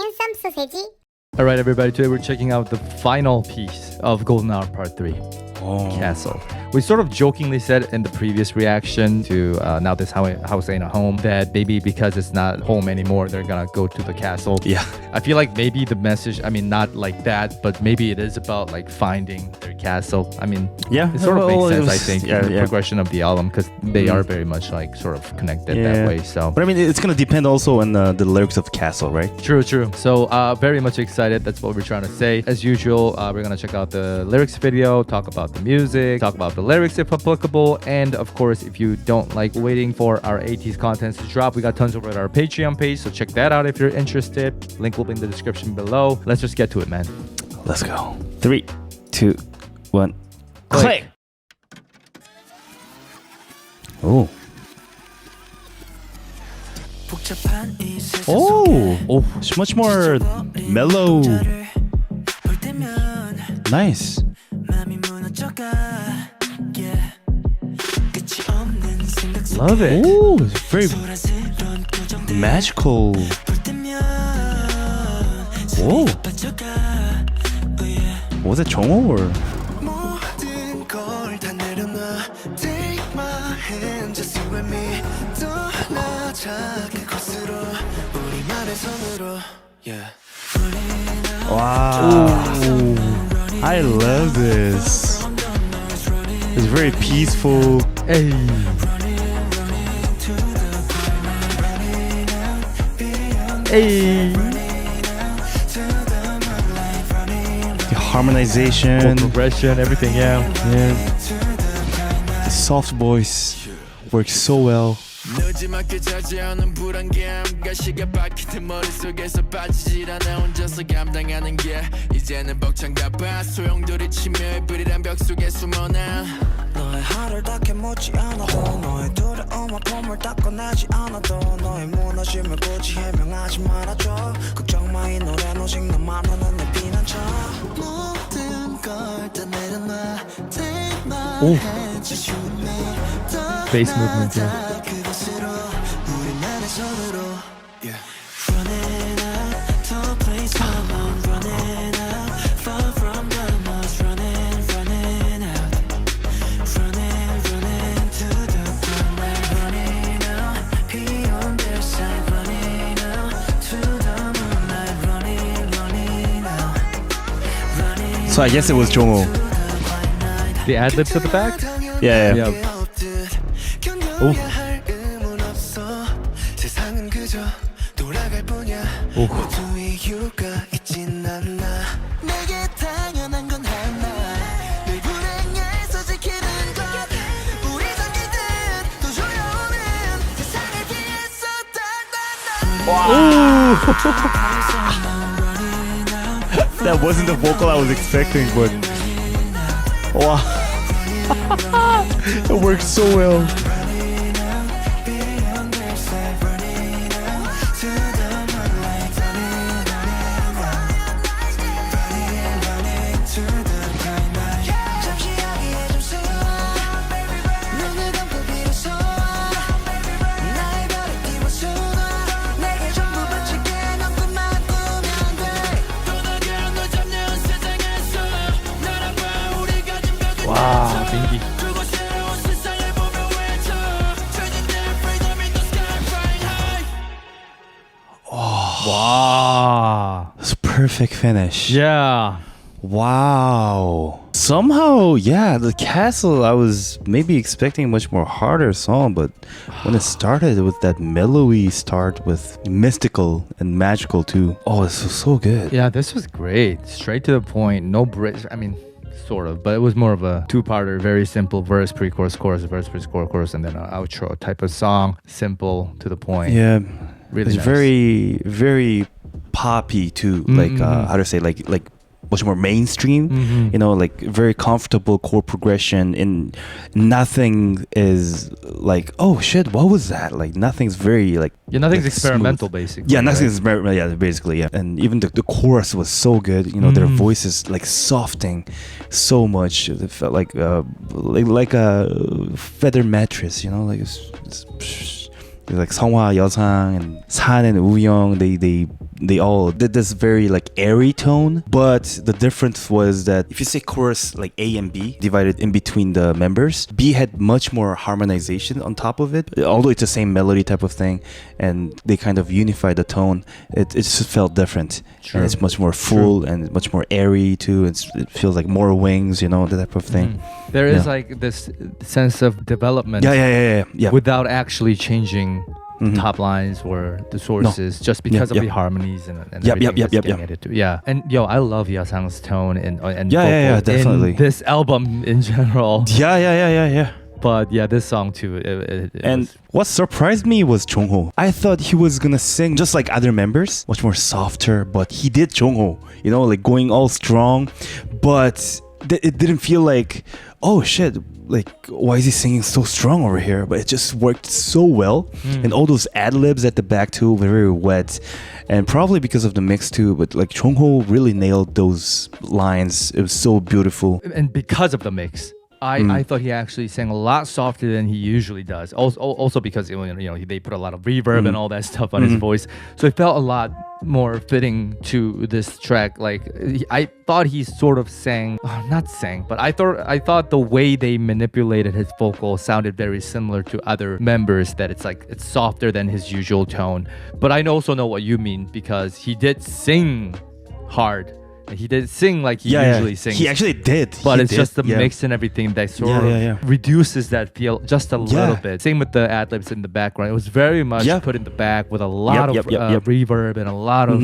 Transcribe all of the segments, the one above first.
handsome sausage. All right, everybody. Today we're checking out the final piece of Golden Hour Part 3, Castle. We sort of jokingly said in the previous reaction to Now This House Ain't a Home that maybe because it's not home anymore, they're gonna go to the castle. Yeah. I feel like maybe the message, I mean, not like that, but maybe it is about like finding their castle. I mean, Yeah, it sort of makes sense, I think, yeah, in the yeah. progression of the album because they are very much like sort of connected that way. So, But I mean, it's gonna depend also on the lyrics of Castle, right? True. So very much excited. That's what we're trying to say. As usual, we're gonna check out the lyrics video, talk about the music, talk about the lyrics if applicable, and of course, if you don't like waiting for our ATEEZ contents to drop, we got tons over at our Patreon page, so check that out if you're interested. Link will be in the description below. Let's just get to it, man. Let's go. 3, 2, 1. Click. Oh. Oh, it's much more mellow. Nice. Love it. Oh, it's very magical. Whoa. Was it Jongho or? Wow. I love this. It's very peaceful. Hey. Hey. The harmonization, Chord progression, everything, yeah. the soft voice works so well. 늦지막히 차지하는 불안감 가시가 박히듯 머릿속에서 빠지질 않아 혼자서 감당하는 게 이제는 벅찬가 봐 소용돌이 치며 불이란 벽 속에 숨어나 너의 하루를 다 캐묻지 않아도 너의 두려움 아픔을 닦고 나지 않아도 너의 무너짐을 굳이 해명하지 말아줘 걱정 마 이 노래는 오직 너만으로는 내 피난처 모든 걸 다 내려놔 Take my hand just you and me Bass movement, yeah. So I guess it was Jongho. The ad-libs at the back? Yeah. Yeah. Oh. That wasn't the vocal I was expecting, but wow, it works so well. Wow, Bingy. Wow. It's a perfect finish. Yeah. Wow. Somehow, yeah, the Castle, I was maybe expecting a much more harder song, but when it started with that mellowy start with mystical and magical too. Oh, it's so good. Yeah, this was great. Straight to the point. No bridge. I mean, sort of, but it was more of a two-parter, very simple verse, pre-chorus, chorus, verse, pre-chorus, chorus, and then an outro type of song. Simple, to the point. Yeah. Really It's nice. very, very poppy too. Like, how to say, like much more mainstream, you know, like very comfortable chord progression, and nothing is like, oh shit, what was that? Like nothing's very like, Yeah, nothing's like, experimental, smooth. basically. Yeah, nothing right? is yeah, basically, yeah. And even the chorus was so good. You know, their voices like softening so much. It felt like a feather mattress. You know, like it's like Songhwa, Yeosang, and San and Wooyoung. They they all did this very like airy tone, but the difference was that if you say chorus like A and B divided in between the members, B had much more harmonization on top of it, although it's the same melody type of thing, and they kind of unified the tone. It just felt different. True. And it's much more full and much more airy too. It feels like more wings, you know, that type of thing. There is like this sense of development Yeah. without actually changing top lines or the sources, just because of the harmonies and everything that's getting added to. Yeah. And I love Yeosang's tone and vocal definitely. in this album in general. Yeah. But yeah, this song too. And what surprised me was Jongho. I thought he was gonna sing just like other members, much more softer, but he did Jongho, you know, like going all strong. But it didn't feel like, oh shit, like why is he singing so strong over here? But it just worked so well. And all those ad-libs at the back too were very wet. And probably because of the mix too, but like Jongho really nailed those lines. It was so beautiful. And because of the mix. I thought he actually sang a lot softer than he usually does. Also because they put a lot of reverb and all that stuff on his voice, so it felt a lot more fitting to this track. Like I thought he sort of but I thought the way they manipulated his vocal sounded very similar to other members. That it's softer than his usual tone. But I also know what you mean, because he did sing hard. He did sing like he usually sings. He actually did. But it's just the mix and everything that sort of reduces that feel just a little bit. Same with the ad-libs in the background. It was very much put in the back with a lot of reverb and a lot of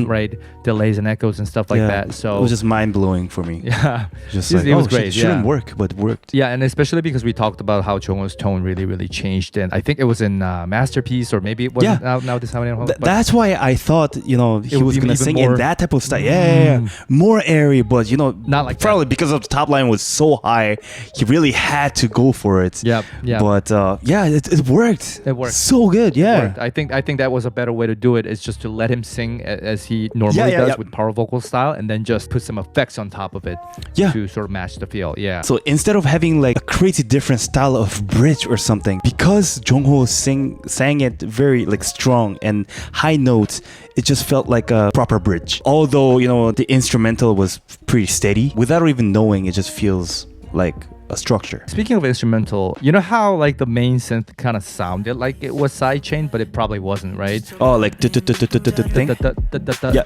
delays and echoes and stuff like that. So it was just mind-blowing for me. Yeah. Just it was great. It shouldn't work, but it worked. Yeah, and especially because we talked about how Jongho's tone really, really changed. And I think it was in Masterpiece, or maybe it wasn't now this how that's why I thought, he was going to sing in that type of style. More airy, but not like probably because of the top line was so high, he really had to go for it. Yeah. But it worked. It worked so good. Yeah. I think that was a better way to do it, is just to let him sing as he normally does with power vocal style, and then just put some effects on top of it to sort of match the feel. Yeah. So instead of having like a crazy different style of bridge or something, because Jongho sang it very like strong and high notes, it just felt like a proper bridge. Although, the instrumental was pretty steady, without even knowing, it just feels like a structure. Speaking of instrumental, you know how like the main synth kind of sounded like it was sidechained, but it probably wasn't, right? Oh, like thing?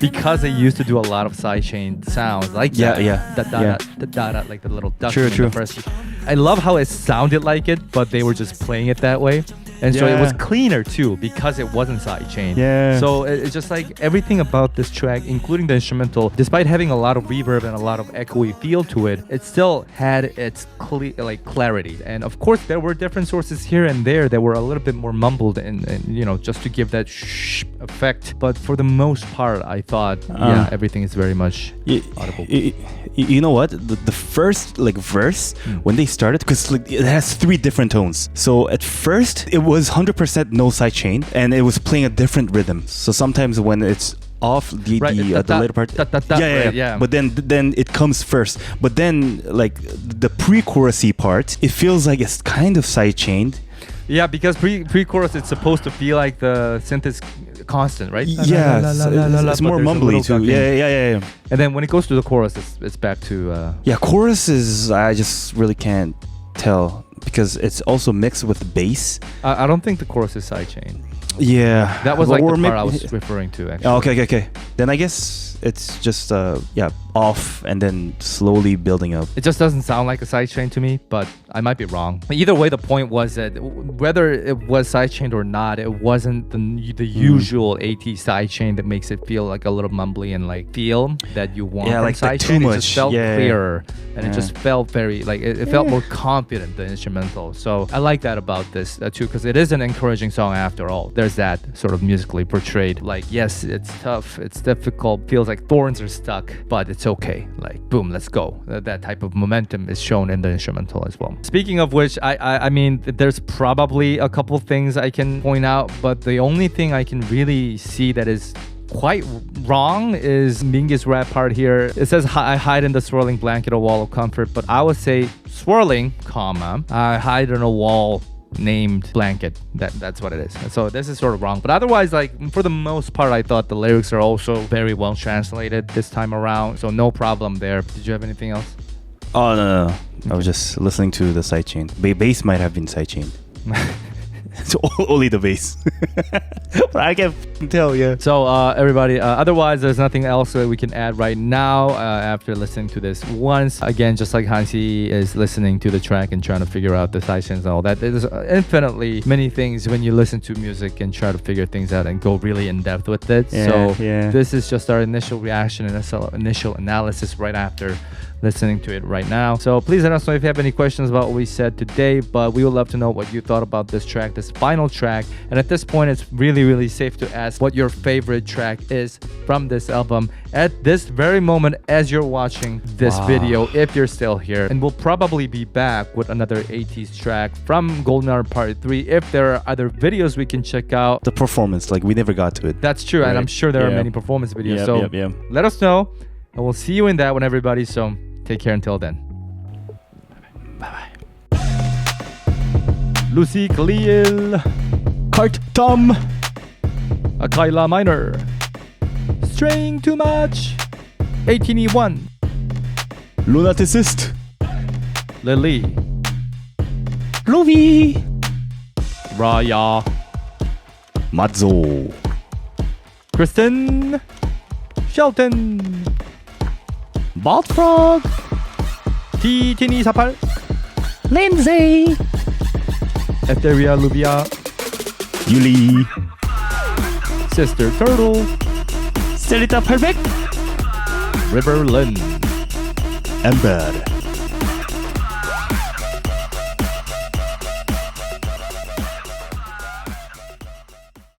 Because they used to do a lot of sidechained sounds, like like the little duck. True. I love how it sounded like it, but they were just playing it that way. And so it was cleaner too, because it wasn't sidechained. Yeah. So it's just like everything about this track, including the instrumental, despite having a lot of reverb and a lot of echoey feel to it, it still had its clarity. And of course, there were different sources here and there that were a little bit more mumbled and just to give that effect. But for the most part, I thought, everything is very much audible. You know what? The first verse when they started, because it has 3 different tones. So at first it was 100% no sidechain, and it was playing a different rhythm. So sometimes when it's off the later part, but then it comes first. But then like the pre-chorusy part, it feels like it's kind of sidechained. Yeah, because pre-chorus, it's supposed to feel like the synth is constant, right? Yeah, it's more mumbly too. Yeah. And then when it goes to the chorus, it's back to... choruses, I just really can't tell, because it's also mixed with bass. I don't think the chorus is sidechain. Yeah. That was like the part I was referring to, actually. Okay. Then I guess it's just off and then slowly building up. It just doesn't sound like a sidechain to me, but I might be wrong. Either way, the point was that whether it was sidechained or not, it wasn't the usual ATEEZ sidechain that makes it feel like a little mumbly and like feel that you want from like sidechain. too much. It just felt clearer, and it just felt very like it felt more confident, the instrumental. So I like that about this too, because it is an encouraging song after all. There's that sort of musically portrayed, like, yes, it's tough, it's difficult, feels like thorns are stuck, but it's okay. Like, boom, let's go. That type of momentum is shown in the instrumental as well. Speaking of which, I mean, there's probably a couple things I can point out, but the only thing I can really see that is quite wrong is Ming's rap part here. It says, I hide in the swirling blanket, a wall of comfort, but I would say swirling, I hide in a wall named blanket. That's what it is. So this is sort of wrong. But otherwise, like for the most part, I thought the lyrics are also very well translated this time around. So no problem there. Did you have anything else? Oh no. I was just listening to the sidechain. Bass might have been sidechained. So only the bass. But I can tell, yeah. So everybody, otherwise there's nothing else that we can add right now after listening to this once. Again, just like Hansi is listening to the track and trying to figure out the sidechains and all that, there's infinitely many things when you listen to music and try to figure things out and go really in depth with it. This is just our initial reaction and initial analysis right after listening to it right now. So please let us know if you have any questions about what we said today, but we would love to know what you thought about this track, this final track. And at this point, it's really safe to ask what your favorite track is from this album at this very moment as you're watching this video, if you're still here. And we'll probably be back with another ATEEZ track from Golden Hour Part 3 if there are other videos we can check out. The performance, like we never got to it. That's true, and I'm sure there are many performance videos. Let us know, and we'll see you in that one, everybody. So take care until then. Bye-bye. Lucy Khalil, Kart Tom, Akaila Minor, Straying Too Much, 18E1, Lunaticist, Lily, Luvi, Raya, Matzo, Kristen, Shelton, Bald Frog, T-Tini48, Lindsay, Etheria Lubia, Yuli, Sister Turtle, Selita Perfect, River Lynn, Ember.